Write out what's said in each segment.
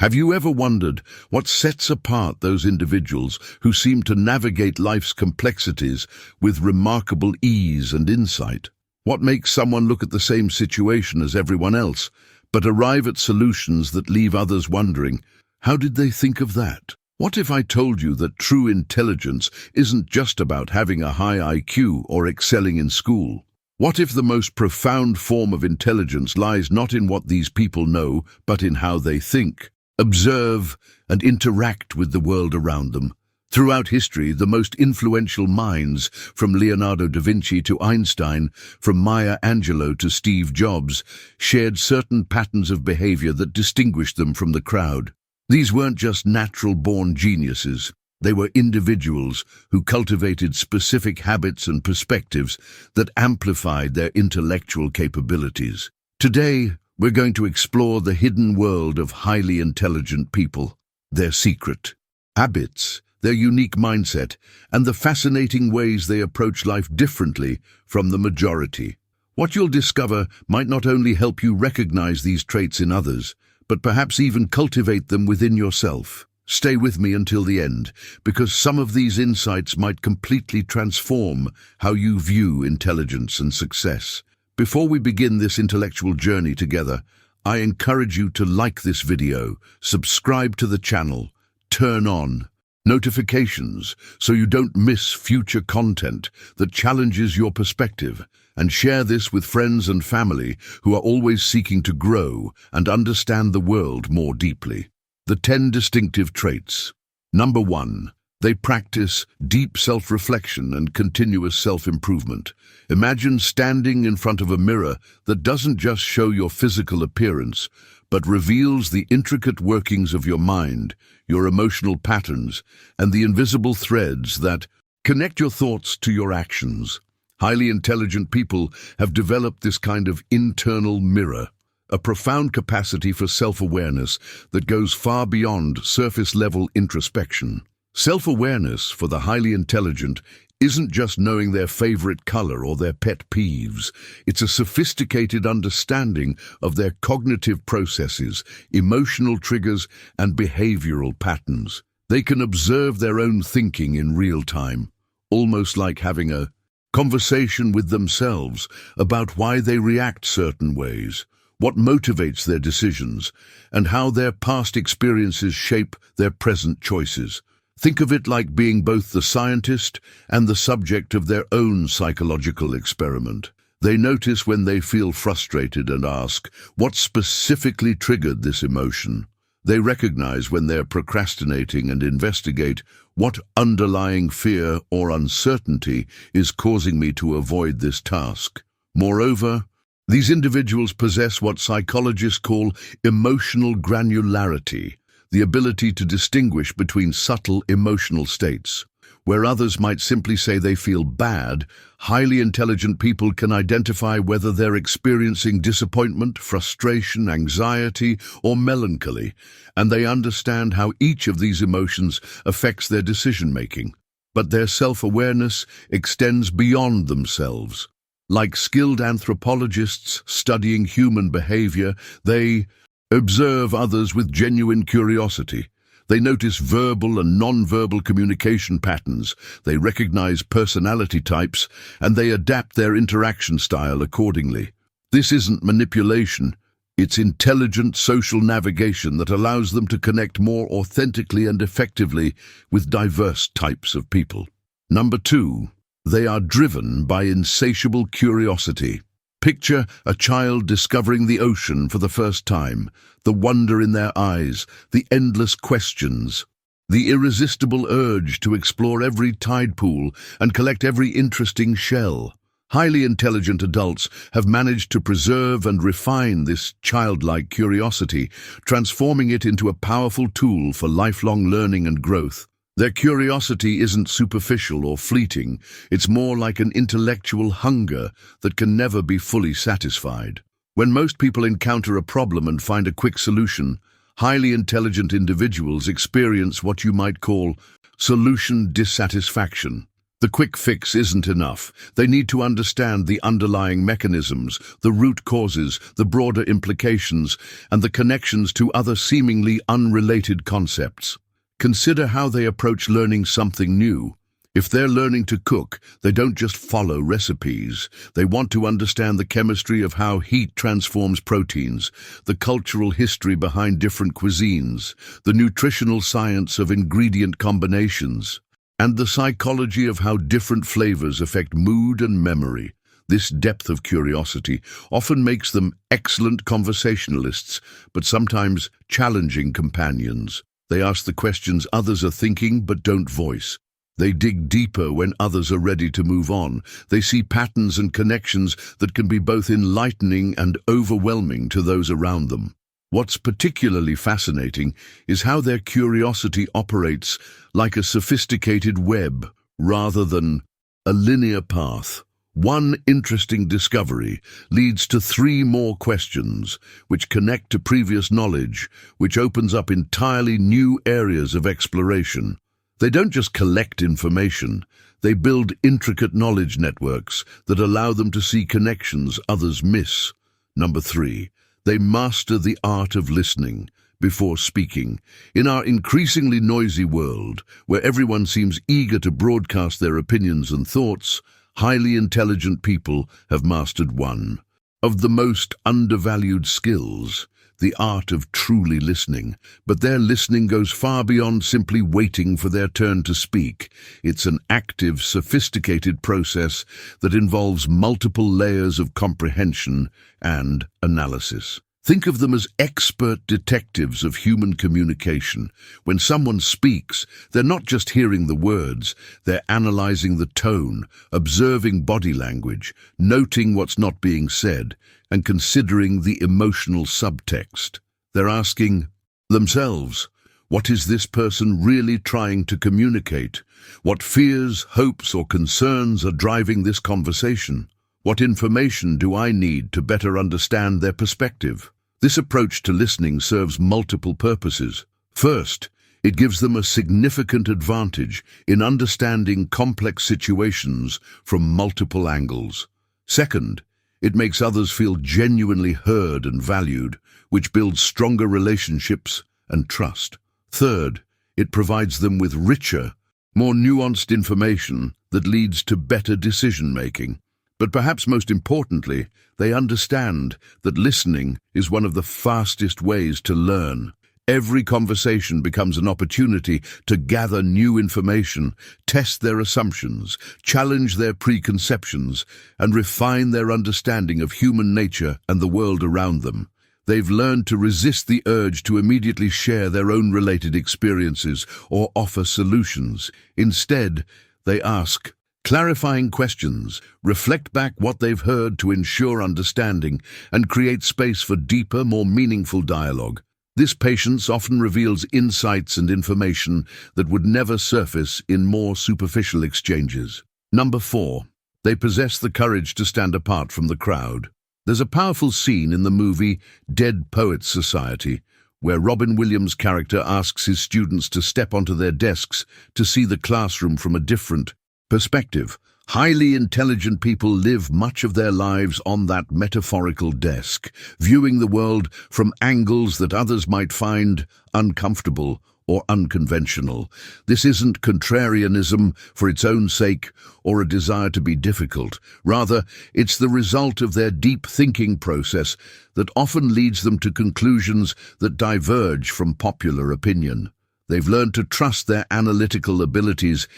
Have you ever wondered what sets apart those individuals who seem to navigate life's complexities with remarkable ease and insight? What makes someone look at the same situation as everyone else, but arrive at solutions that leave others wondering, how did they think of that? What if I told you that true intelligence isn't just about having a high IQ or excelling in school? What if the most profound form of intelligence lies not in what these people know, but in how they think, observe, and interact with the world around them? Throughout history, the most influential minds, from Leonardo da Vinci to Einstein, from Maya Angelou to Steve Jobs, shared certain patterns of behavior that distinguished them from the crowd. These weren't just natural-born geniuses. They were individuals who cultivated specific habits and perspectives that amplified their intellectual capabilities. Today, we're going to explore the hidden world of highly intelligent people, their secret habits, their unique mindset, and the fascinating ways they approach life differently from the majority. What you'll discover might not only help you recognize these traits in others, but perhaps even cultivate them within yourself. Stay with me until the end, because some of these insights might completely transform how you view intelligence and success. Before we begin this intellectual journey together, I encourage you to like this video, subscribe to the channel, turn on notifications so you don't miss future content that challenges your perspective, and share this with friends and family who are always seeking to grow and understand the world more deeply. The 10 distinctive traits. Number 1. They practice deep self-reflection and continuous self-improvement. Imagine standing in front of a mirror that doesn't just show your physical appearance, but reveals the intricate workings of your mind, your emotional patterns, and the invisible threads that connect your thoughts to your actions. Highly intelligent people have developed this kind of internal mirror, a profound capacity for self-awareness that goes far beyond surface-level introspection. Self-awareness for the highly intelligent isn't just knowing their favorite color or their pet peeves. It's a sophisticated understanding of their cognitive processes, emotional triggers, and behavioral patterns. They can observe their own thinking in real time, almost like having a conversation with themselves about why they react certain ways, what motivates their decisions, and how their past experiences shape their present choices. Think of it like being both the scientist and the subject of their own psychological experiment. They notice when they feel frustrated and ask, what specifically triggered this emotion? They recognize when they're procrastinating and investigate what underlying fear or uncertainty is causing me to avoid this task. Moreover, these individuals possess what psychologists call emotional granularity, the ability to distinguish between subtle emotional states. Where others might simply say they feel bad, highly intelligent people can identify whether they're experiencing disappointment, frustration, anxiety, or melancholy, and they understand how each of these emotions affects their decision-making. But their self-awareness extends beyond themselves. Like skilled anthropologists studying human behavior, they observe others with genuine curiosity. They notice verbal and non-verbal communication patterns, they recognize personality types, and they adapt their interaction style accordingly. This isn't manipulation, it's intelligent social navigation that allows them to connect more authentically and effectively with diverse types of people. Number 2. They are driven by insatiable curiosity. Picture a child discovering the ocean for the first time, the wonder in their eyes, the endless questions, the irresistible urge to explore every tide pool and collect every interesting shell. Highly intelligent adults have managed to preserve and refine this childlike curiosity, transforming it into a powerful tool for lifelong learning and growth. Their curiosity isn't superficial or fleeting, it's more like an intellectual hunger that can never be fully satisfied. When most people encounter a problem and find a quick solution, highly intelligent individuals experience what you might call solution dissatisfaction. The quick fix isn't enough. They need to understand the underlying mechanisms, the root causes, the broader implications, and the connections to other seemingly unrelated concepts. Consider how they approach learning something new. If they're learning to cook, they don't just follow recipes. They want to understand the chemistry of how heat transforms proteins, the cultural history behind different cuisines, the nutritional science of ingredient combinations, and the psychology of how different flavors affect mood and memory. This depth of curiosity often makes them excellent conversationalists, but sometimes challenging companions. They ask the questions others are thinking but don't voice. They dig deeper when others are ready to move on. They see patterns and connections that can be both enlightening and overwhelming to those around them. What's particularly fascinating is how their curiosity operates like a sophisticated web rather than a linear path. One interesting discovery leads to 3 more questions, which connect to previous knowledge, which opens up entirely new areas of exploration. They don't just collect information, they build intricate knowledge networks that allow them to see connections others miss. Number 3. They master the art of listening before speaking. In our increasingly noisy world, where everyone seems eager to broadcast their opinions and thoughts, highly intelligent people have mastered one of the most undervalued skills, the art of truly listening. But their listening goes far beyond simply waiting for their turn to speak. It's an active, sophisticated process that involves multiple layers of comprehension and analysis. Think of them as expert detectives of human communication. When someone speaks, they're not just hearing the words, they're analyzing the tone, observing body language, noting what's not being said, and considering the emotional subtext. They're asking themselves, what is this person really trying to communicate? What fears, hopes, or concerns are driving this conversation? What information do I need to better understand their perspective? This approach to listening serves multiple purposes. First, it gives them a significant advantage in understanding complex situations from multiple angles. Second, it makes others feel genuinely heard and valued, which builds stronger relationships and trust. Third, it provides them with richer, more nuanced information that leads to better decision-making. But perhaps most importantly, they understand that listening is one of the fastest ways to learn. Every conversation becomes an opportunity to gather new information, test their assumptions, challenge their preconceptions, and refine their understanding of human nature and the world around them. They've learned to resist the urge to immediately share their own related experiences or offer solutions. Instead, they ask clarifying questions, reflect back what they've heard to ensure understanding, and create space for deeper, more meaningful dialogue. This patience often reveals insights and information that would never surface in more superficial exchanges. Number 4. They possess the courage to stand apart from the crowd. There's a powerful scene in the movie Dead Poets Society, where Robin Williams' character asks his students to step onto their desks to see the classroom from a different perspective. Highly intelligent people live much of their lives on that metaphorical desk, viewing the world from angles that others might find uncomfortable or unconventional. This isn't contrarianism for its own sake or a desire to be difficult. Rather, it's the result of their deep thinking process that often leads them to conclusions that diverge from popular opinion. They've learned to trust their analytical abilities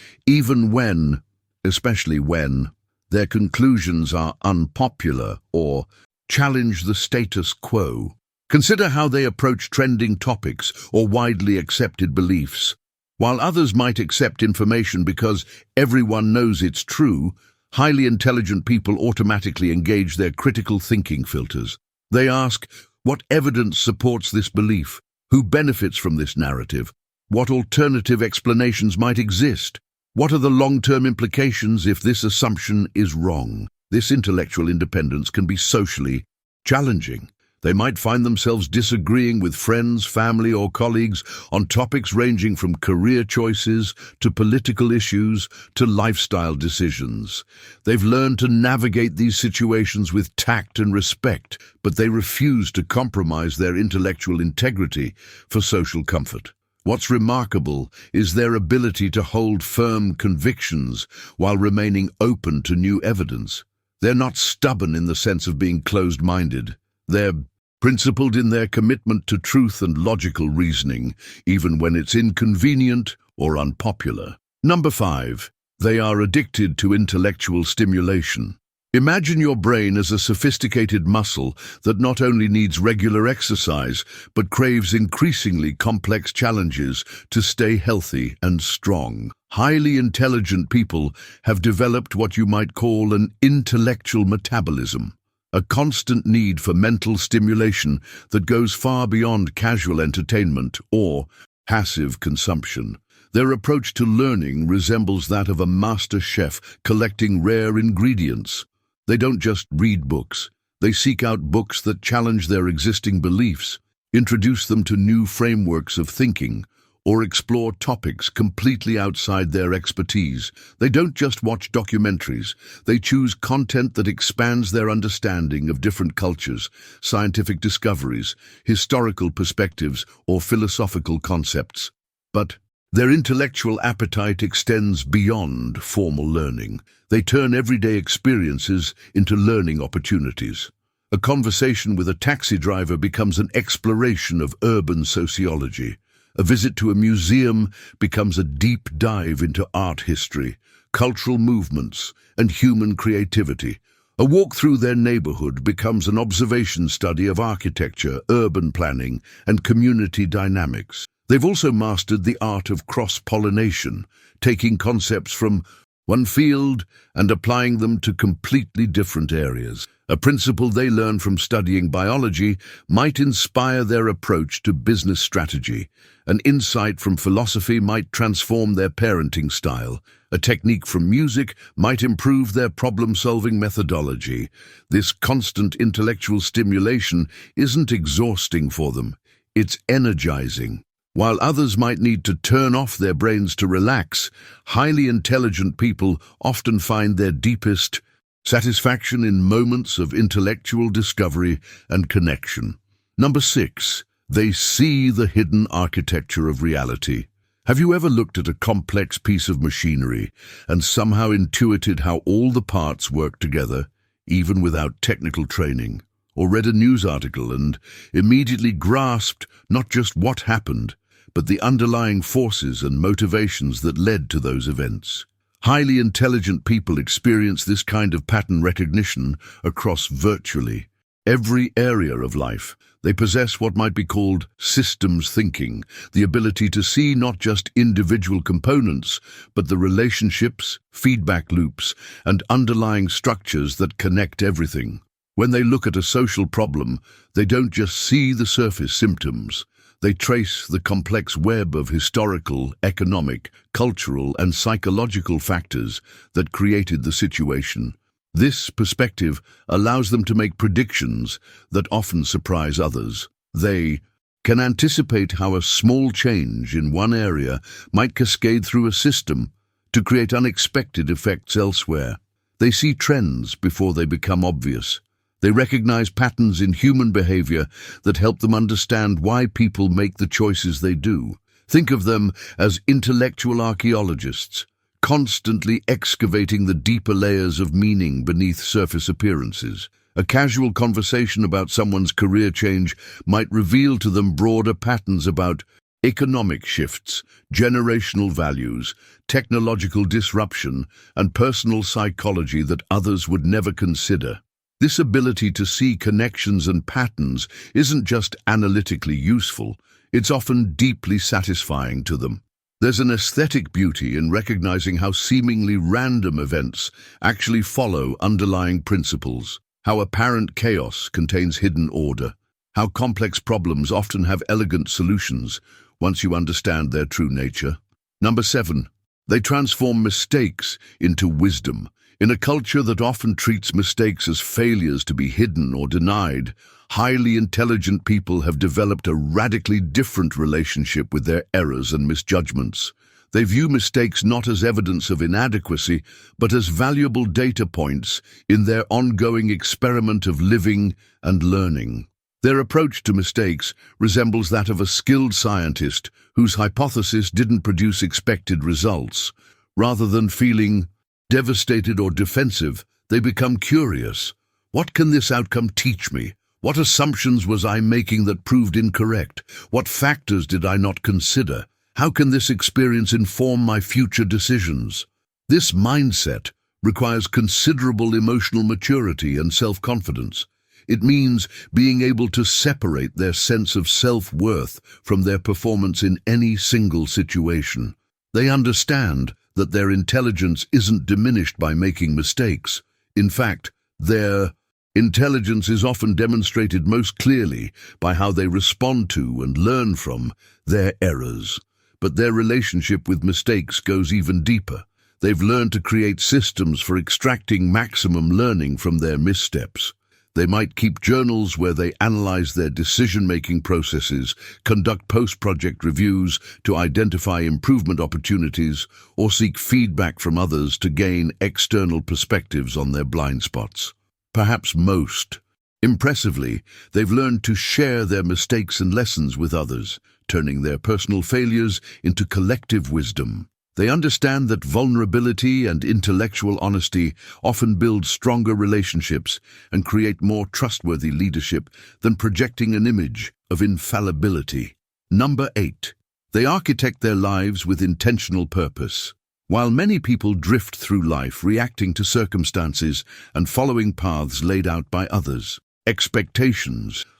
especially when, their conclusions are unpopular or challenge the status quo. Consider how they approach trending topics or widely accepted beliefs. While others might accept information because everyone knows it's true, highly intelligent people automatically engage their critical thinking filters. They ask, what evidence supports this belief? Who benefits from this narrative? What alternative explanations might exist? What are the long-term implications if this assumption is wrong? This intellectual independence can be socially challenging. They might find themselves disagreeing with friends, family, or colleagues on topics ranging from career choices to political issues to lifestyle decisions. They've learned to navigate these situations with tact and respect, but they refuse to compromise their intellectual integrity for social comfort. What's remarkable is their ability to hold firm convictions while remaining open to new evidence. They're not stubborn in the sense of being closed-minded. They're principled in their commitment to truth and logical reasoning, even when it's inconvenient or unpopular. Number 5. They are addicted to intellectual stimulation. Imagine your brain as a sophisticated muscle that not only needs regular exercise, but craves increasingly complex challenges to stay healthy and strong. Highly intelligent people have developed what you might call an intellectual metabolism, a constant need for mental stimulation that goes far beyond casual entertainment or passive consumption. Their approach to learning resembles that of a master chef collecting rare ingredients. They don't just read books. They seek out books that challenge their existing beliefs, introduce them to new frameworks of thinking, or explore topics completely outside their expertise. They don't just watch documentaries. They choose content that expands their understanding of different cultures, scientific discoveries, historical perspectives, or philosophical concepts. But their intellectual appetite extends beyond formal learning. They turn everyday experiences into learning opportunities. A conversation with a taxi driver becomes an exploration of urban sociology. A visit to a museum becomes a deep dive into art history, cultural movements, and human creativity. A walk through their neighborhood becomes an observation study of architecture, urban planning, and community dynamics. They've also mastered the art of cross-pollination, taking concepts from one field and applying them to completely different areas. A principle they learn from studying biology might inspire their approach to business strategy. An insight from philosophy might transform their parenting style. A technique from music might improve their problem-solving methodology. This constant intellectual stimulation isn't exhausting for them. It's energizing. While others might need to turn off their brains to relax, highly intelligent people often find their deepest satisfaction in moments of intellectual discovery and connection. Number 6. They see the hidden architecture of reality. Have you ever looked at a complex piece of machinery and somehow intuited how all the parts work together, even without technical training? Or read a news article and immediately grasped not just what happened, but the underlying forces and motivations that led to those events? Highly intelligent people experience this kind of pattern recognition across virtually every area of life. They possess what might be called systems thinking, the ability to see not just individual components, but the relationships, feedback loops, and underlying structures that connect everything. When they look at a social problem, they don't just see the surface symptoms. They trace the complex web of historical, economic, cultural, and psychological factors that created the situation. This perspective allows them to make predictions that often surprise others. They can anticipate how a small change in one area might cascade through a system to create unexpected effects elsewhere. They see trends before they become obvious. They recognize patterns in human behavior that help them understand why people make the choices they do. Think of them as intellectual archaeologists, constantly excavating the deeper layers of meaning beneath surface appearances. A casual conversation about someone's career change might reveal to them broader patterns about economic shifts, generational values, technological disruption, and personal psychology that others would never consider. This ability to see connections and patterns isn't just analytically useful, it's often deeply satisfying to them. There's an aesthetic beauty in recognizing how seemingly random events actually follow underlying principles, how apparent chaos contains hidden order, how complex problems often have elegant solutions once you understand their true nature. Number 7. They transform mistakes into wisdom. In a culture that often treats mistakes as failures to be hidden or denied, Highly intelligent people have developed a radically different relationship with their errors and misjudgments. They view mistakes not as evidence of inadequacy, but as valuable data points in their ongoing experiment of living and learning. Their approach to mistakes resembles that of a skilled scientist whose hypothesis didn't produce expected results. Rather than feeling devastated or defensive, they become curious. What can this outcome teach me? What assumptions was I making that proved incorrect? What factors did I not consider? How can this experience inform my future decisions? This mindset requires considerable emotional maturity and self-confidence. It means being able to separate their sense of self-worth from their performance in any single situation. They understand that their intelligence isn't diminished by making mistakes. In fact, their intelligence is often demonstrated most clearly by how they respond to and learn from their errors. But their relationship with mistakes goes even deeper. They've learned to create systems for extracting maximum learning from their missteps. They might keep journals where they analyze their decision-making processes, conduct post-project reviews to identify improvement opportunities, or seek feedback from others to gain external perspectives on their blind spots. Perhaps most impressively, they've learned to share their mistakes and lessons with others, turning their personal failures into collective wisdom. They understand that vulnerability and intellectual honesty often build stronger relationships and create more trustworthy leadership than projecting an image of infallibility. Number 8. They architect their lives with intentional purpose. While many people drift through life reacting to circumstances and following paths laid out by others,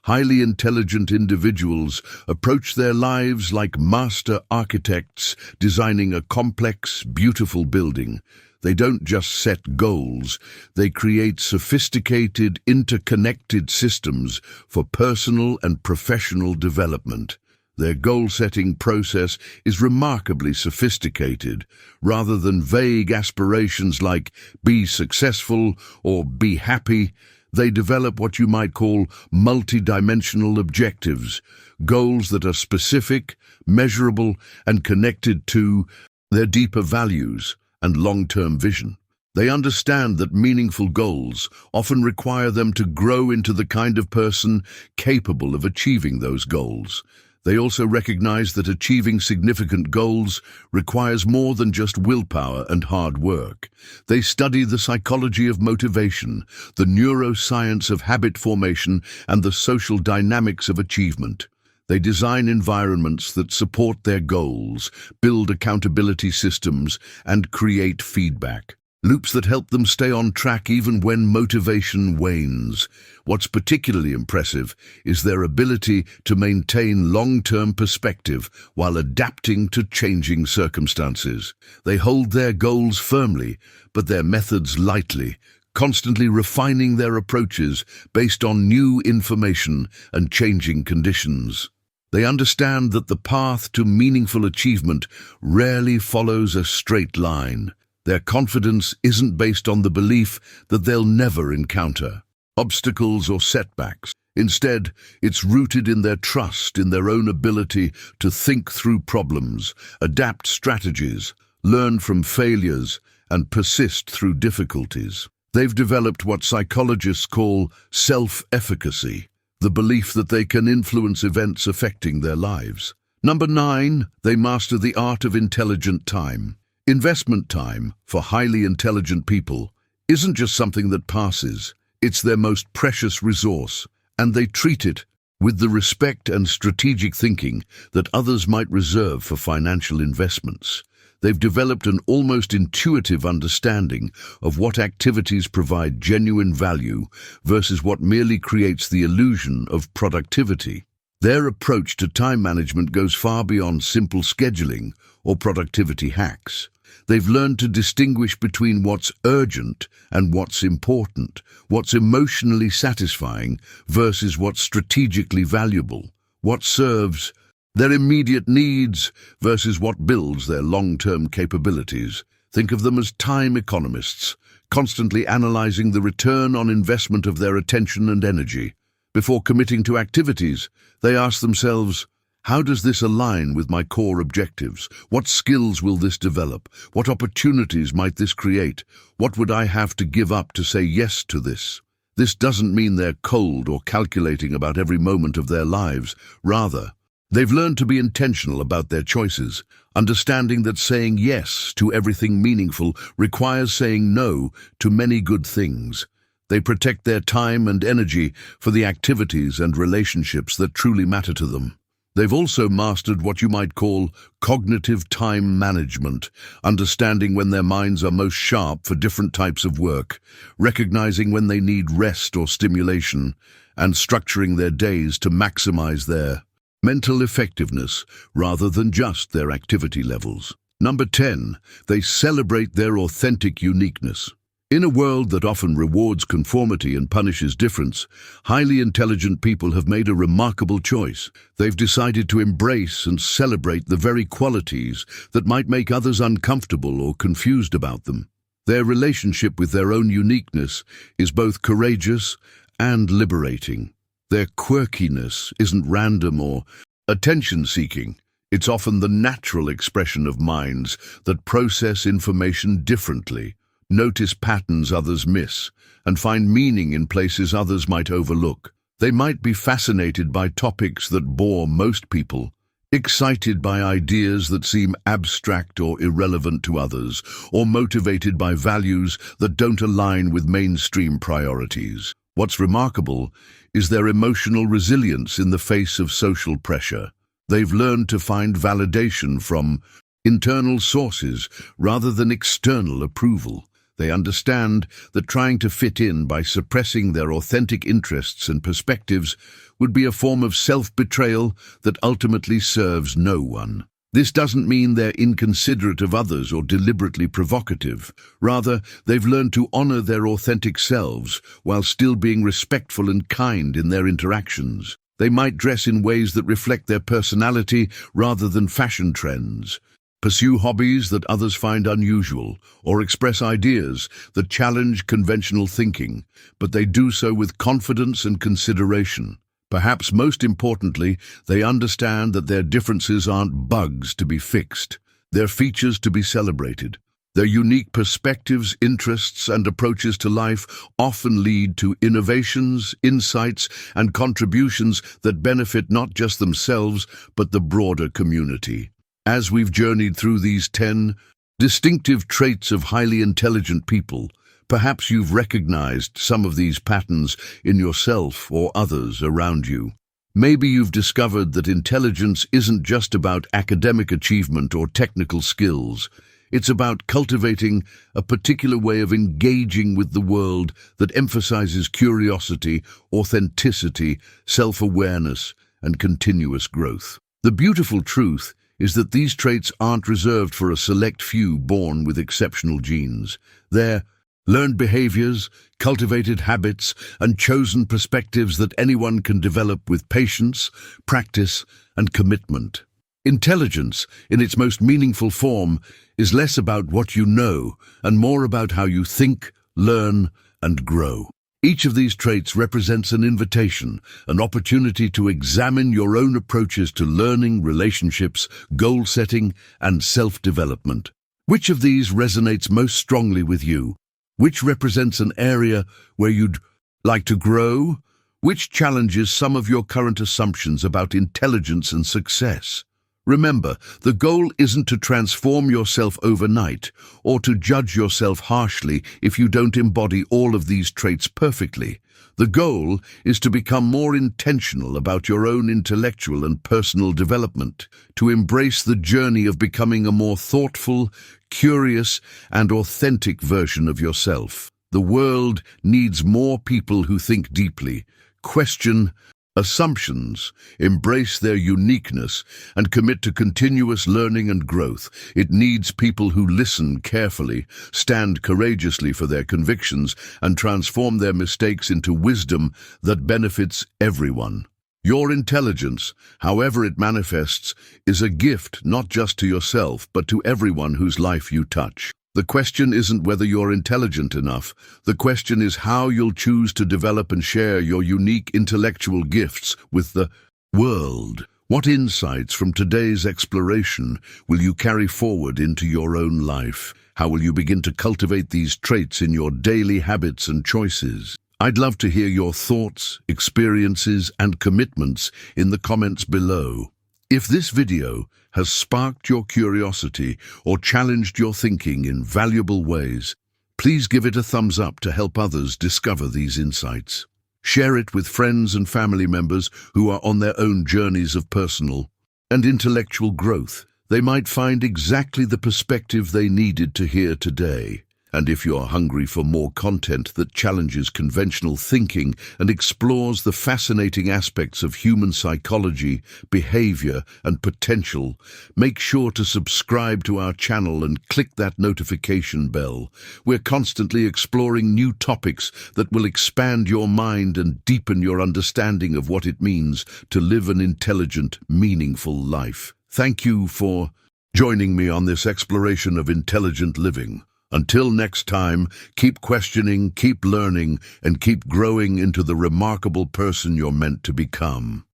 highly intelligent individuals approach their lives like master architects designing a complex, beautiful building. They don't just set goals, they create sophisticated, interconnected systems for personal and professional development. Their goal-setting process is remarkably sophisticated, rather than vague aspirations like be successful or be happy. They develop what you might call multidimensional objectives, goals that are specific, measurable, and connected to their deeper values and long-term vision. They understand that meaningful goals often require them to grow into the kind of person capable of achieving those goals. They also recognize that achieving significant goals requires more than just willpower and hard work. They study the psychology of motivation, the neuroscience of habit formation, and the social dynamics of achievement. They design environments that support their goals, build accountability systems, and create feedback loops that help them stay on track even when motivation wanes. What's particularly impressive is their ability to maintain long-term perspective while adapting to changing circumstances. They hold their goals firmly, but their methods lightly, constantly refining their approaches based on new information and changing conditions. They understand that the path to meaningful achievement rarely follows a straight line. Their confidence isn't based on the belief that they'll never encounter obstacles or setbacks. Instead, it's rooted in their trust in their own ability to think through problems, adapt strategies, learn from failures, and persist through difficulties. They've developed what psychologists call self-efficacy, the belief that they can influence events affecting their lives. Number 9, they master the art of intelligent time. Investment time, for highly intelligent people, isn't just something that passes, it's their most precious resource, and they treat it with the respect and strategic thinking that others might reserve for financial investments. They've developed an almost intuitive understanding of what activities provide genuine value versus what merely creates the illusion of productivity. Their approach to time management goes far beyond simple scheduling or productivity hacks. They've learned to distinguish between what's urgent and what's important, what's emotionally satisfying versus what's strategically valuable, what serves their immediate needs versus what builds their long-term capabilities. Think of them as time economists, constantly analyzing the return on investment of their attention and energy. Before committing to activities, they ask themselves, how does this align with my core objectives? What skills will this develop? What opportunities might this create? What would I have to give up to say yes to this? This doesn't mean they're cold or calculating about every moment of their lives. Rather, they've learned to be intentional about their choices, understanding that saying yes to everything meaningful requires saying no to many good things. They protect their time and energy for the activities and relationships that truly matter to them. They've also mastered what you might call cognitive time management, understanding when their minds are most sharp for different types of work, recognizing when they need rest or stimulation, and structuring their days to maximize their mental effectiveness rather than just their activity levels. Number 10, they celebrate their authentic uniqueness. In a world that often rewards conformity and punishes difference, highly intelligent people have made a remarkable choice. They've decided to embrace and celebrate the very qualities that might make others uncomfortable or confused about them. Their relationship with their own uniqueness is both courageous and liberating. Their quirkiness isn't random or attention-seeking. It's often the natural expression of minds that process information differently, notice patterns others miss, and find meaning in places others might overlook. They might be fascinated by topics that bore most people, excited by ideas that seem abstract or irrelevant to others, or motivated by values that don't align with mainstream priorities. What's remarkable is their emotional resilience in the face of social pressure. They've learned to find validation from internal sources rather than external approval. They understand that trying to fit in by suppressing their authentic interests and perspectives would be a form of self-betrayal that ultimately serves no one. This doesn't mean they're inconsiderate of others or deliberately provocative. Rather, they've learned to honor their authentic selves while still being respectful and kind in their interactions. They might dress in ways that reflect their personality rather than fashion trends, pursue hobbies that others find unusual, or express ideas that challenge conventional thinking, but they do so with confidence and consideration. Perhaps most importantly, they understand that their differences aren't bugs to be fixed. They're features to be celebrated. Their unique perspectives, interests, and approaches to life often lead to innovations, insights, and contributions that benefit not just themselves, but the broader community. As we've journeyed through these 10 distinctive traits of highly intelligent people, perhaps you've recognized some of these patterns in yourself or others around you. Maybe you've discovered that intelligence isn't just about academic achievement or technical skills. It's about cultivating a particular way of engaging with the world that emphasizes curiosity, authenticity, self-awareness, and continuous growth. The beautiful truth is that these traits aren't reserved for a select few born with exceptional genes. They're learned behaviors, cultivated habits, and chosen perspectives that anyone can develop with patience, practice, and commitment. Intelligence, in its most meaningful form, is less about what you know and more about how you think, learn, and grow. Each of these traits represents an invitation, an opportunity to examine your own approaches to learning, relationships, goal setting, and self-development. Which of these resonates most strongly with you? Which represents an area where you'd like to grow? Which challenges some of your current assumptions about intelligence and success? Remember, the goal isn't to transform yourself overnight or to judge yourself harshly if you don't embody all of these traits perfectly. The goal is to become more intentional about your own intellectual and personal development, to embrace the journey of becoming a more thoughtful, curious, and authentic version of yourself. The world needs more people who think deeply, question assumptions, embrace their uniqueness, and commit to continuous learning and growth. It needs people who listen carefully, stand courageously for their convictions, and transform their mistakes into wisdom that benefits everyone. Your intelligence, however it manifests, is a gift not just to yourself, but to everyone whose life you touch. The question isn't whether you're intelligent enough. The question is how you'll choose to develop and share your unique intellectual gifts with the world. What insights from today's exploration will you carry forward into your own life? How will you begin to cultivate these traits in your daily habits and choices? I'd love to hear your thoughts, experiences, and commitments in the comments below. If this video has sparked your curiosity or challenged your thinking in valuable ways, please give it a thumbs up to help others discover these insights. Share it with friends and family members who are on their own journeys of personal and intellectual growth. They might find exactly the perspective they needed to hear today. And if you're hungry for more content that challenges conventional thinking and explores the fascinating aspects of human psychology, behavior, and potential, make sure to subscribe to our channel and click that notification bell. We're constantly exploring new topics that will expand your mind and deepen your understanding of what it means to live an intelligent, meaningful life. Thank you for joining me on this exploration of intelligent living. Until next time, keep questioning, keep learning, and keep growing into the remarkable person you're meant to become.